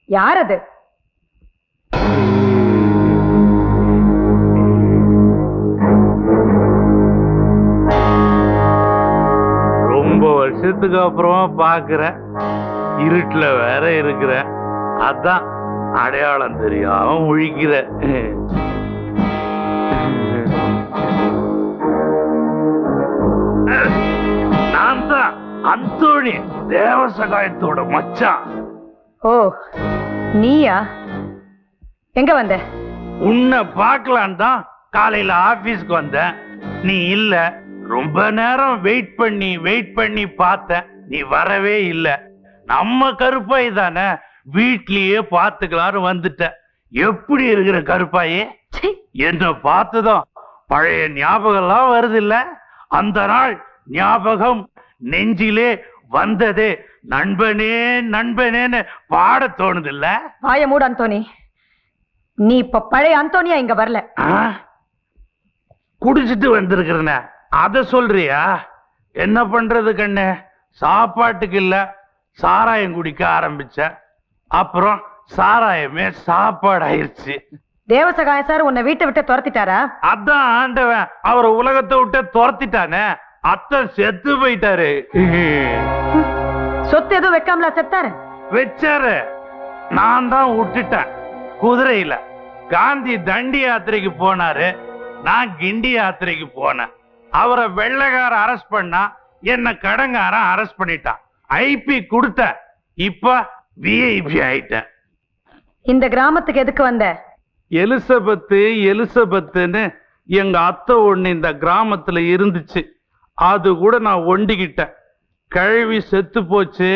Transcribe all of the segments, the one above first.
யார் அது? ரொம்ப வருஷத்துக்கு அப்புறமா பாக்குறேன். இருட்டுல வேற இருக்கிற, அதான் அடையாளம் தெரியாம முழிக்கிற. நான் தான் அந்தோணி, தேவசகாயத்தோட மச்சான். ஓ, நீயா? எங்க வந்த? உன்னை பார்க்கலாம் தான் காலையில ஆபீஸ்க்கு வந்தேன். நீ இல்ல. ரொம்ப நேரம் வெயிட் பண்ணி பார்த்தேன், நீ வரவே இல்ல. நம்ம கருப்பாய் தானே, வீட்லயே பாத்துக்கலான்னு வந்துட்ட. எப்படி இருக்கிற கருப்பாயே? என்ன பார்த்ததும் பழைய ஞாபகம் எல்லாம் வருது இல்ல? அந்த நாள் ஞாபகம் நெஞ்சிலே வந்ததே, நண்பனே நண்பனேன்னு பாட தோணுது இல்ல? வாய மூடு அந்தோணி. நீ இப்ப பழைய அந்தோணியா இங்க வரல. குடிச்சிட்டு வந்திருக்கிறன அத சொல்றியா? என்ன பண்றது கண்ணு, சாப்பாட்டுக்கு இல்ல சாராயம் குடிக்க ஆரம்பிச்ச. அப்புறம் சாராயமே சாப்பாடு ஆயிருச்சு. தேவசகாய சார் உன்னை வீட்டை விட்டு துரத்திட்டாரா? அதான் ஆண்டவன் அவரை உலகத்தை விட்டு துரத்திட்டானே. அத்தை செத்து போயிட்டாரு. சொத்து எதுவும் வைக்காமலா செத்தாரு? வச்சாரு, நான் தான் விட்டுட்டேன். குதிரையில காந்தி தண்டி யாத்திரைக்கு போனாரு, நான் கிண்டி யாத்திரைக்கு போனேன். அவரை வெள்ளைக்கார அரெஸ்ட் பண்ணா, என்ன கடங்காரன் அரெஸ்ட் பண்ணிட்டான். ஐபி கொடுத்த, இப்ப விஐபி ஆயிட்டேன். இந்த கிராமத்துக்கு எதுக்கு வந்த? எலிசபெத்துன்னு எங்க அத்தை ஒண்ணு இந்த கிராமத்துல இருந்துச்சு. அது கூட நான் ஒண்டிக்கிட்டேன். கழுவி செத்து போச்சு.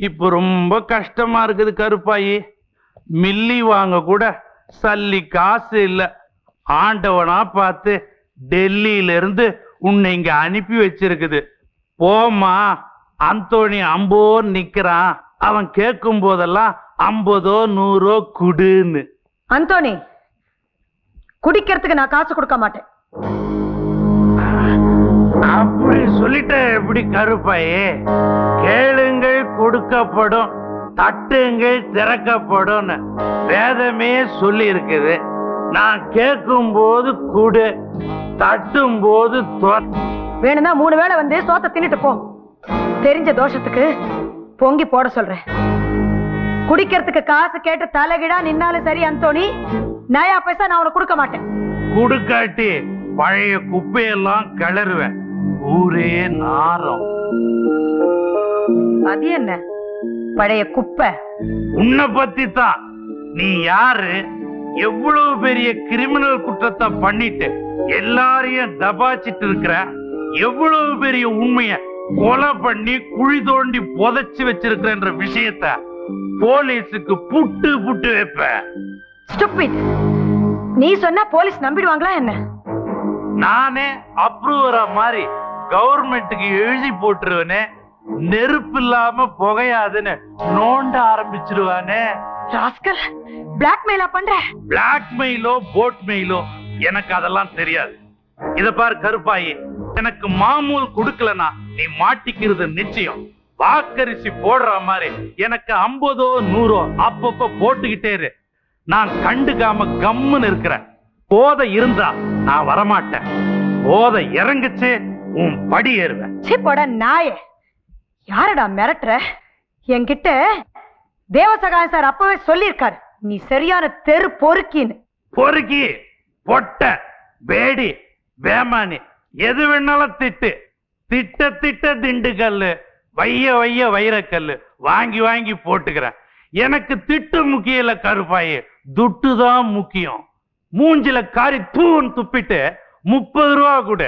இப்ப ரொம்ப கஷ்டமா இருக்குது கருப்பாயி. மில்லி வாங்க கூட சல்லி காசு இல்ல. ஆண்டவனா பார்த்து டெல்லியில இருந்து உன்னை இங்க அனுப்பி வச்சிருக்குது. போமா, அந்தோணி அம்போ நிக்கிறான். அவன் கேட்கும் போதெல்லாம் 50 100 குடுன்னு. அந்தோணி, குடிக்கிறதுக்கு நான் காசு கொடுக்க மாட்டேன். அப்படி சொல்லிட்ட எப்படி கருப்பாயே? கேளுங்கள் கொடுக்கப்படும், தட்டுங்கள் திறக்கப்படும் வேதமே சொல்லி இருக்குது. நான் கேட்கும் போது குடு, தட்டும் போது வேணும்னா 3 வேளை வந்து சோத்த தின்னுட்டு போ. தெரிஞ்ச தோஷத்துக்கு பொங்கி போட சொல்றேன். குடிக்கிறதுக்கு காசு கேட்டு தலைகிடா நின்னாலும் சரி அந்தோணி, நயா பைசா நான் உனக்கு கொடுக்க மாட்டேன். குடுக்காட்டி பழைய குப்பையெல்லாம் கிளறுவேன். ஊரே நாரம். அது என்ன பழைய குப்பை? உன்னை பத்தி தான். நீ யாரு, எவ்வளவு பெரிய கிரிமினல் குற்றத்தை பண்ணிட்டு எல்லாரையும் தபாச்சிட்டு இருக்கிற, எவ்வளவு பெரிய உண்மைய கொலை பண்ணி குழி தோண்டி புதைச்சு வச்சிருக்கிற விஷயத்த போலீஸுக்கு புட்டு வைப்ப. ஸ்டூபிட். நீ சொன்னா போலீஸ் நம்பிடுவாங்களா என்ன? நானே அப்ரூவரா மாதிரி கவர்மெண்ட்டுக்கு எழுதி போட்டுருவனே. நெருப்பு இல்லாம புகையாதுன்னு நோண்ட ஆரம்பிச்சிருவானே. ராஸ்கல், பிளாக்மெயிலா பண்ற? பிளாக்மெயிலோ போட்மெயிலோ எனக்கு அதெல்லாம் தெரியாது. இத பாரு கருப்பாயி, எனக்கு மாமூல் கொடுக்கலனா நீ மாட்டிக்கிறது நிச்சயம். வாக்கரிசி போடுற மாதிரி எனக்கு 50 100 அப்பப்ப போட்டுக்கிட்டே இரு. நான் கண்டுக்காம கம்முன்னு இருக்கிறேன். போதை இருந்தா நான் வரமாட்டேன். போதை இறங்குச்சு உன் படி ஏறுவேன். போட நாயே, யாரடா மிரட்டுற? என்கிட்ட தேவசகாய சார் அப்பவே சொல்லியிருக்காரு, நீ சரியான தெரு பொறுக்கின்னு. பொறுக்கி பொட்ட பேடி வேமானி எது வேணாலும் திட்டு. திட்ட திண்டுக்கல்லு, வைய வைரக்கல்லு வாங்கி போட்டுக்கிறேன். எனக்கு திட்டு முக்கியம் இல்ல கருப்பாயே, துட்டு தான் முக்கியம். மூஞ்சில காரி தூன்னு துப்பிட்டு 30 ரூபா கூட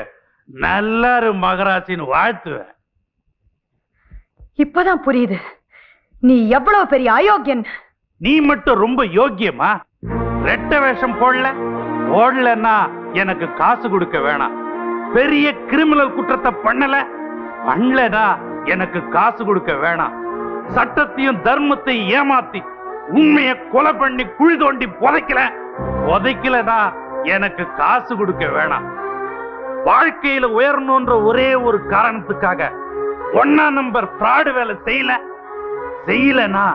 நல்லாரு மகராசின்னு வாழ்த்துவேன். இப்பதான் புரியுது நீ எவ்வளவு பெரிய அயோக்கியன். நீ மட்டும் ரொம்ப யோக்கியமா? ரெட்ட வேஷம் போடலன்னா எனக்கு காசு கொடுக்க வேணாம். பெரிய கிரிமினல் குற்றத்தை பண்ணலனா எனக்கு காசு கொடுக்க வேணாம். சட்டத்தையும் தர்மத்தையும் ஏமாத்தி உண்மையை கொலை பண்ணி குழி தோண்டி புதைக்கலனா எனக்கு காசு கொடுக்க வேணாம். வாழ்க்கையில உயரணும்ன்ற ஒரே ஒரு காரணத்துக்காக 1ஆம் நம்பர் ஃப்ராடு வேலை செய்யலனா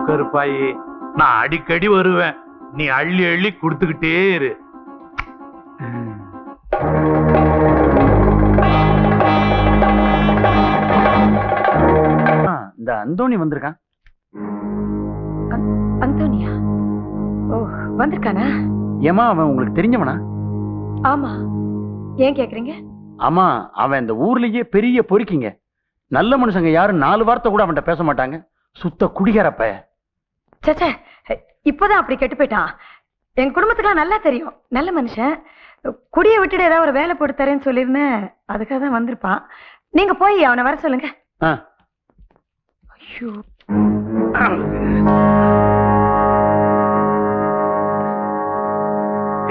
கருப்பாயி, நான் அடிக்கடி வருவேன். நீ அள்ளி அள்ளி கொடுத்துக்கிட்டே இரு. இந்த அந்தோணி வந்திருக்கான். அந்தோனியா? ஓ, வந்திருக்கானா? ஏமா அவன் உங்களுக்கு தெரிஞ்சவனா? ஆமா. ஏன் கேக்குறீங்க? ஆமா, அவன் இந்த ஊர்லயே பெரிய பொறுக்கிங்க. நல்ல மனுஷங்க யாரும் 4 வார்த்தை கூட அவன்கிட்ட பேச மாட்டாங்க. சுத்த குடிகாரப்ப. சச்சே, இப்பதான் அப்படி கெட்டு போயிட்டான். என் குடும்பத்துக்குலாம் நல்லா தெரியும். நல்ல மனுஷன். குடிய விட்டுட்டு ஏதாவது ஒரு வேலை போட்டு தரேன்னு சொல்லிருந்தேன். அதுக்காக தான் வந்திருப்பான். நீங்க போய் அவனை வர சொல்லுங்க. ஐயோ,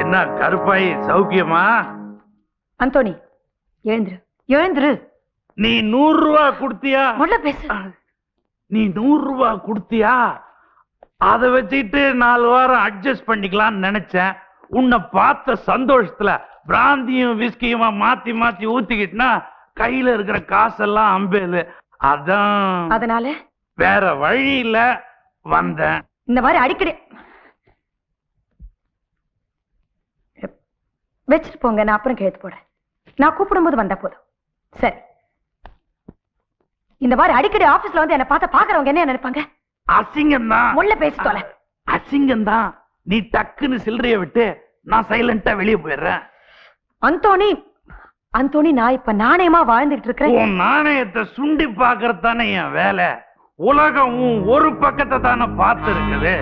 என்ன கருப்பாயி, சௌக்கியமா? அந்தோணி, எழுந்துரு எழுந்துரு. நீ 100 ரூபா கொடுத்தியா? முதல்ல பேசு. நீ 100 ரூபா கொடுத்தியா? அதை வச்சுட்டு 4 வாரம் அட்ஜஸ்ட் பண்ணிக்கலாம்னு நினைச்சேன். உன்னை பார்த்த சந்தோஷத்துல பிராந்தியும் விஸ்கியுமா மாத்தி மாத்தி ஊத்திக்கிட்டுனா கையில இருக்கிற காசெல்லாம் அம்பேலு. அதான் அதனால வேற வழி இல்ல வந்தேன். இந்த மாதிரி அடிக்கடி வச்சுட்டு போங்க. நான் அப்புறம் கேட்டு போறேன். நான் கூப்பிடும்போது வந்தா போதும். சரி. இந்த மாதிரி அடிக்கடி ஆபீஸ்ல வந்து என்ன பார்த்த பாக்குறவங்க என்ன நினைப்பாங்க? அசிங்கம் தான். முள்ள பேசி தொலை. அசிங்கம் தான். நீ டக்குன்னு சில்லறைய விட்டு நான் சைலண்டா வெளியே போயிடுறேன். அந்தோணி, அந்தோணி, நான் இப்ப நாணயமா வாழ்ந்துட்டு இருக்கிறேன். உன் நாணயத்தை சுண்டி பாக்குறது தானே என் வேலை. உலகம் உன் ஒரு பக்கத்தை தானே பார்த்து இருக்குது.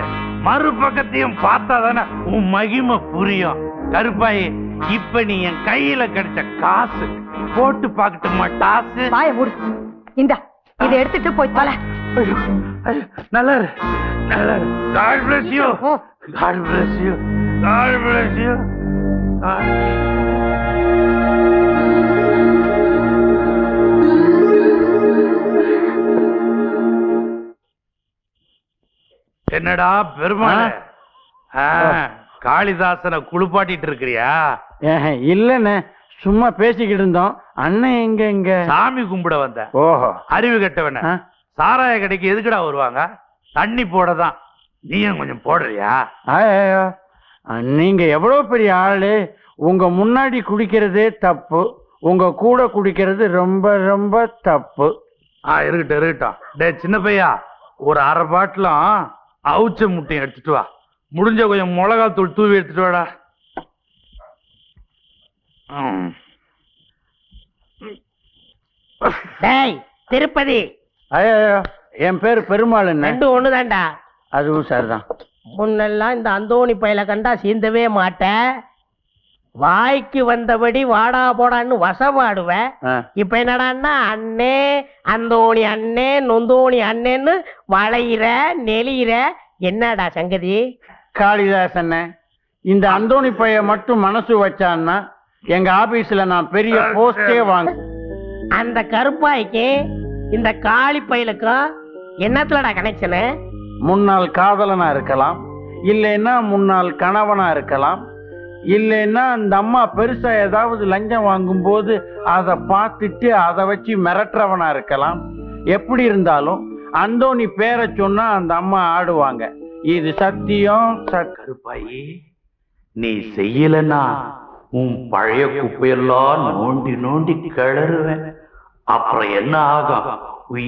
மறு பக்கத்தையும் பார்த்தா தானே உன் மகிமை புரியும். கருப்பாயி, இப்ப நீ என் கையில கிடைச்ச காசு போட்டு பாக்கட்டுமா? டாசு. வாய மூடு. இந்தா, இதை எடுத்துட்டு போய் தொலை. நல்லா இரு, நல்லா இரு. God bless you. God bless you. God bless you. என்னடா பெருமாள், காளிதாசனை குளிப்பாட்டிட்டு இருக்கிறியா? இல்லன்னு சும்மா பேசிக்கிட்டு இருந்தோம். அண்ணன் எங்க சாமி கும்பிட வந்த. ஓஹோ, அறிவு கெட்டவன. சாராய கடைக்கு எதுக்குடா வருவாங்க? தண்ணி போடதான். நீயும் கொஞ்சம் போடுறியா? நீங்க எவ்வளவு பெரிய ஆளு. உங்க முன்னாடி குடிக்கிறதே தப்பு, உங்க கூட குடிக்கிறது ரொம்ப ரொம்ப தப்பு. இருக்கட்டும் இருக்கட்டும். டே சின்ன பையா, ஒரு 1/2 பாட்டிலும் அவுச்ச முட்டையும் எடுத்துட்டு வா. முடிஞ்ச கொஞ்சம் மிளகா தூள் தூவி எடுத்துட்டு வாடா. திருப்பதி. ஐயோ, என் பேரு பெருமாள். ரெண்டு ஒண்ணுதான்டா. அதுவும் சரிதான். முன்னெல்லாம் இந்த அந்தோணி பையல கண்டா சீந்தவே மாட்டேன். வாய்க்கு வந்தபடி வாடா போடான்னு வசப்பாடுவேன். இப்ப என்னடான்னா அண்ணே, அந்தோணி அண்ணே, நொந்தோணி அண்ணேன்னு வளையிற நெளியிற. என்னடா சங்கதி? காளிதாசன், இந்த அந்தோணி பைய மட்டும் மனசு வச்சான்னா எங்க ஆபீஸ்ல நான் பெரிய போஸ்டே வாங்க. அந்த கருப்பாய்க்கு இந்த காளி பையலுக்கும் என்னத்துலடா கனெக்ஷனு? முன்னாள் காதலனா இருக்கலாம், இல்லைன்னா முன்னாள் கணவனா இருக்கலாம், இல்லைன்னா அந்த அம்மா பெருசா ஏதாவது லஞ்சம் வாங்கும் போது அதை பார்த்துட்டு அதை வச்சு மிரட்டுறவனா இருக்கலாம். எப்படி இருந்தாலும் அந்தோணி பேரை சொன்னா அந்த அம்மா ஆடுவாங்க. இது சத்தியம். கருப்பாயி, நீ செய்யலன்னா உன் பழைய குப்பையெல்லாம் நோண்டி நோண்டி கிளறுவேன். அப்புறம் என்ன ஆகும்?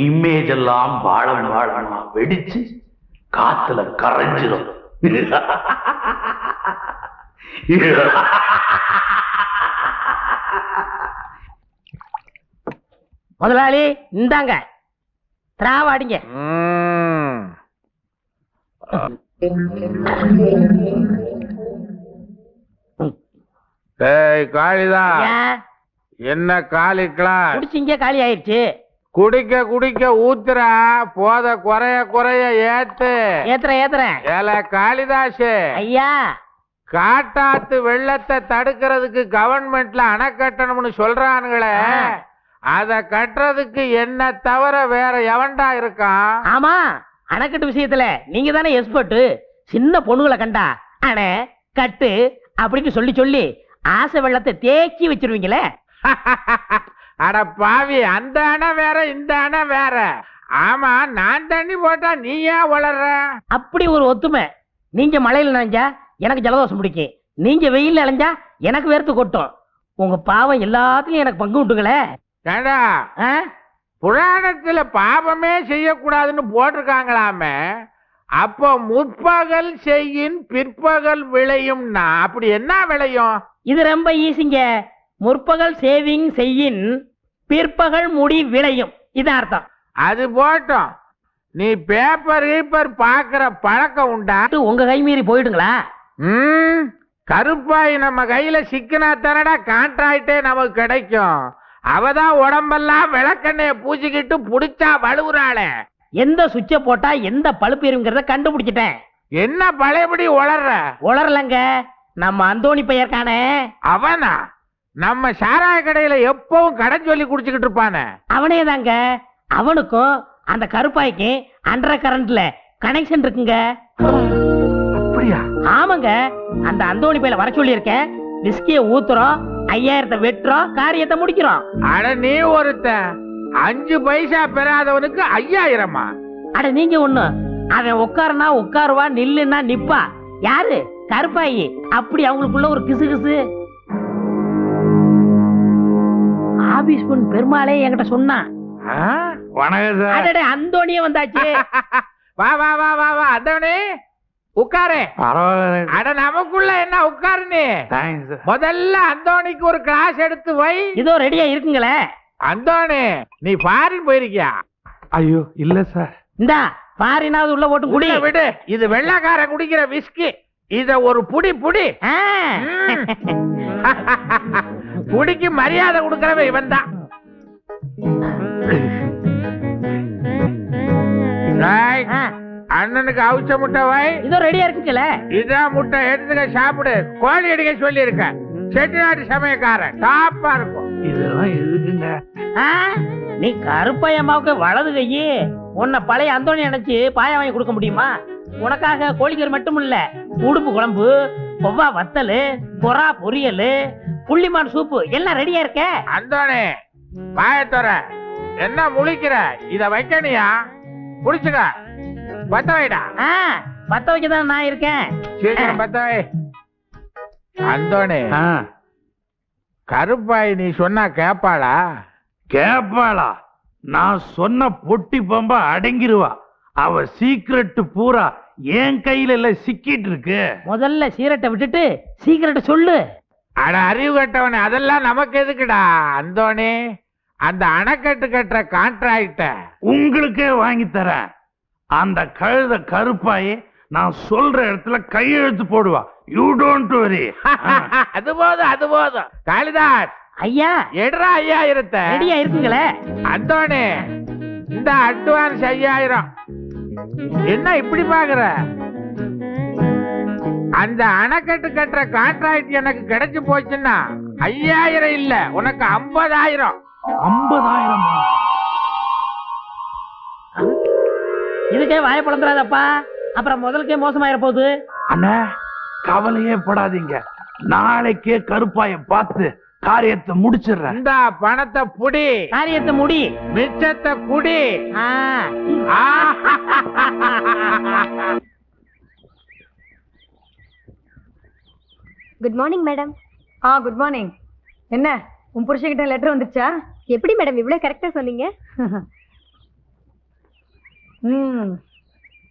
இமேஜ் எல்லாம் வாழம் வாழமா வெடிச்சு காத்துல கரைஞ்சிடும். முதலாளி, இந்தாங்க திராவாடிங்க. காளிதா, என்ன காலிக்கலாம் குடிச்சிங்க காலி ஆயிடுச்சு. குடிக்க குடிக்க ஊத்துற, போத குறைய குறைய ஏத்து. ஏத்துறேன். ஏல காளிதாசு ஐயா, காட்டாத்து வெள்ளத்தை தடுக்கிறதுக்கு கவர்மெண்ட்ல அணை கட்டணும்னு சொல்றானுங்களே, அத கட்டுறதுக்கு என்ன தவிர வேற எவன்டா இருக்கான்? ஆமா, அணைக்கட்டு விஷயத்துல நீங்க தானே எக்ஸ்பர்ட். சின்ன பொண்ணுகளை கண்டா அணை கட்டு அப்படின்னு சொல்லி சொல்லி ஆசை வெள்ளத்தை தேக்கி வச்சிருவீங்களே. அட பாவி, அந்த அணை வேற இந்த அணை வேற. ஆமா நான் தண்ணி போட்டா நீ ஏன் வளர்ற? அப்படி ஒரு ஒத்துமை. நீங்க மழையில நனைஞ்சா எனக்கு ஜலதோஷம் பிடிக்கும், நீங்க வெயில்ல அலைஞ்சா எனக்கு வேர்த்து கொட்டும். உங்க பாவம் எல்லாத்துலயும் எனக்கு பங்கு விட்டுங்களே. ஏண்டா ஆ? புராணத்துல பாவமே செய்யக்கூடாதுன்னு போட்டிருக்காங்களாமே. அப்போ முற்பகல் செய்யின் பிற்பகல் விளையும்னா அப்படி என்ன விளையும்? இது ரொம்ப ஈஸிங்க. முற்பகல் சேவிங் செய்யின், பிற்பகல் முடி விளையும், இதான் அர்த்தம். அது போட்டோம். நீ பேப்பர் பாக்குற பழக்கம் உண்டா? உங்க கை மீறி போயிடுங்களா? கருப்பாய் நம்ம கையில சிக்கினா தானடா கான்ட்ராக்டே நமக்கு கிடைக்கும். அவதான் உடம்பெல்லாம் விளக்கெண்ணைய பூச்சிக்கிட்டு புடிச்சா வலுவுறாளே. எந்த சுவிட்ச போட்டா எந்த பழுப்பு எரியுங்கிறத கண்டுபிடிச்சிட்டேன். என்ன பழையபடி உளரலங்க. நம்ம அந்தோணி பையர்கானே, அவனா? நம்ம சாராய கடையில எப்பவும் கடை சொல்லி குடிச்சுக்கிட்டு இருப்பானே, அவனே தாங்க. அவனுக்கும் அந்த கருப்பாய்க்கும் அண்டர் கரண்ட்ல கனெக்ஷன் இருக்குங்க. அப்படியா? ஆமாங்க. அந்த அந்தோணி பையில வர சொல்லி இருக்கேன். விஸ்கிய ஊத்துறோம், 5000 வெட்டுறோம், காரியத்தை முடிக்கிறோம். அட நீ ஒருத்த 5 பைசா பெறாதவனுக்கு 5000மா? அட நீங்க ஒண்ணு. அவன் உட்காருனா உட்காருவா, நில்லுன்னா நிப்பா. யாரு? கருப்பாயி. அப்படி அவங்களுக்குள்ள ஒரு கிசு கிசு. ஆபீஸ் பொண்ணு பெருமாளே என்கிட்ட சொன்னான். வணக்கம் சார். அடடே, அந்தோணியே வந்தாச்சு. வா வா வா வா வா அந்தோணி உட்காரு. பரவாயில்ல. அட நமக்குள்ள என்ன உட்காரு நீ. Thanks sir. முதல்ல அந்தோணிக்கு ஒரு கிளாஸ் எடுத்து வை. இதோ ரெடியா இருக்குங்களே. அந்தோணி நீ ஃபாரின் போயிருக்கியா? ஐயோ இல்ல சார். இந்தா பாரினாவது உள்ள போட்டு குடி. உள்ள விடு. இது வெள்ளைக்கார குடிக்கிற விஸ்கி. இத ஒரு புடி புடி. ஆ. புடிக்கு மரியாதை கொடுக்கறவன் இவன் தான். ஆ. அண்ணனுக்கு அவிச்ச முட்டை வை. இதோ ரெடியா இருக்குங்களே. இதான் முட்டை, எடுத்துக்க சாப்பிடு. கோழி அடிக்க சொல்லி இருக்க. செட்டிநாட்டு சமயக்காரன் டாப்பா இருக்கும். இதெல்லாம் எதுக்குங்க? ஆ? நீ கருப்பையம்மாவுக்கு வலது கையி. உன்னை பழைய அந்தோணி நினைச்சு பாய வாங்கி கொடுக்க முடியுமா? உனக்காக கோழிக்கறி மட்டும் இல்ல, உடுப்பு குழம்பு, கொவ்வா வத்தல், பொறா பொரியல், புள்ளிமான் சூப்பு எல்லாம் ரெடியா இருக்க. அந்தோணி பாயத்தோற என்ன முழிக்கிற? இத வைக்கணியா? புடிச்சுக்க. பத்த வைடா. ஆ, பத்த வைக்கதான் நான் இருக்கேன். சீக்கிரம் பத்த வை. அந்தோணி ஆ, கருப்பாய் நீ சொன்னா கேப்பாளா? கேப்பாளா? நான் சொன்ன பொட்டி பம்பா அடங்கிருவா. அவ சீக்ரெட் பூரா என் கையில இல்ல சிக்கிட்டு இருக்கு. முதல்ல சீரட்டை விட்டுட்டு சீக்கிரட்டை சொல்லு. அட அறிவு கட்டவனே, அதெல்லாம் நமக்கு எதுக்குடா அந்தோணி? அந்த அணைக்கட்டு கட்டுற கான்ட்ராக்ட உங்களுக்கே வாங்கி தரேன். அந்த கழுத கருப்பாயே நான் சொல்ற இடத்துல கையெழுத்து போடுவா. You don't worry. அது போதும் அது போதும். காளிதாஸ் ஐயா எடுறா 5000. ரெடியா இருக்குங்களே. அந்தோணி இந்த அட்வான்ஸ் 5000. என்ன இப்படி பாக்குற? அந்த அணைக்கட்டு கட்டுற கான்ட்ராக்ட் எனக்கு கிடைச்சு போச்சுன்னா 5000 இல்ல, உனக்கு 50000. 50,000? இதுக்கே வாய பழந்துடாதப்பா, அப்புறம் முதலுக்கே மோசமாயிர போகுது. அண்ணா கவலையே படாதீங்க. நாளைக்கே கருப்பாய பார்த்து காரியத்தை முடிச்சிடுறேன். இந்த பணத்தை புடி, காரியத்தை முடி, மிச்சத்தை குடி. ஆ. Good morning madam. Good morning. என்ன உன் புருஷன்கிட்ட லெட்டர் வந்துருச்சா? எப்படி மேடம் இவ்வளவு கரெக்டா சொன்னீங்க?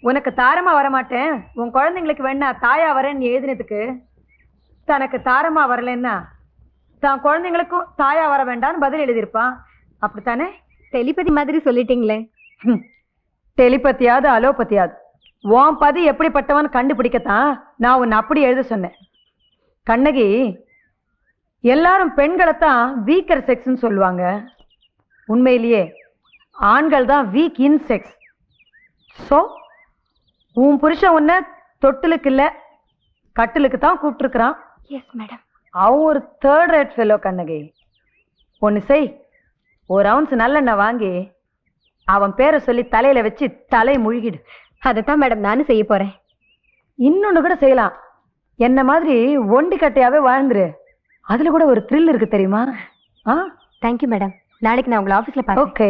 உனக்கு தாரமா வரமாட்டேன், உன் குழந்தைங்களுக்கு வேணா தாயா வரேன்னு எழுதினதுக்கு தனக்கு தாரமா வரலன்னா தான் குழந்தைங்களுக்கும் தாயா வர வேண்டாம்னு பதில் எழுதியிருப்பான். அப்படித்தானே? டெலிபதி மாதிரி சொல்லிட்டீங்களே. டெலிபதியாவது அலோபதியாவது உன் பதி எப்படிப்பட்டவன் கண்டுபிடிக்கத்தான் நான் உன்னை அப்படி எழுத சொன்னேன். கண்ணகி, எல்லாரும் பெண்களைத்தான் வீக்கர் செக்ஸ்ன்னு சொல்லுவாங்க. உண்மையிலேயே ஆண்கள் தான் வீக் இன் செக்ஸ். ஸோ உன் புருஷன் உன்னை தொட்டிலுக்கு இல்லை கட்டிலுக்கு தான் கூப்பிட்டுருக்கிறான். Yes madam. அவன் ஒரு தேர்ட் ரேட் ஃபெலோ. கண்ணகி, ஒன்று செய், ஒரு அவுன்ஸ் நல்லெண்ணெய் வாங்கி அவன் பேரை சொல்லி தலையில வச்சு தலை முழுகிடு. அதைத்தான் மேடம் நானும் செய்ய போறேன். இன்னொன்னு கூட செய்யலாம். என்ன மாதிரி ஒண்டி கட்டையாவே வாழ்ந்துரு. அதுல கூட ஒரு த்ரில் இருக்கு தெரியுமா? Thank you madam. நாளைக்கு நான் உங்களை ஆஃபீஸ்ல பார்க்கிறேன். ஓகே.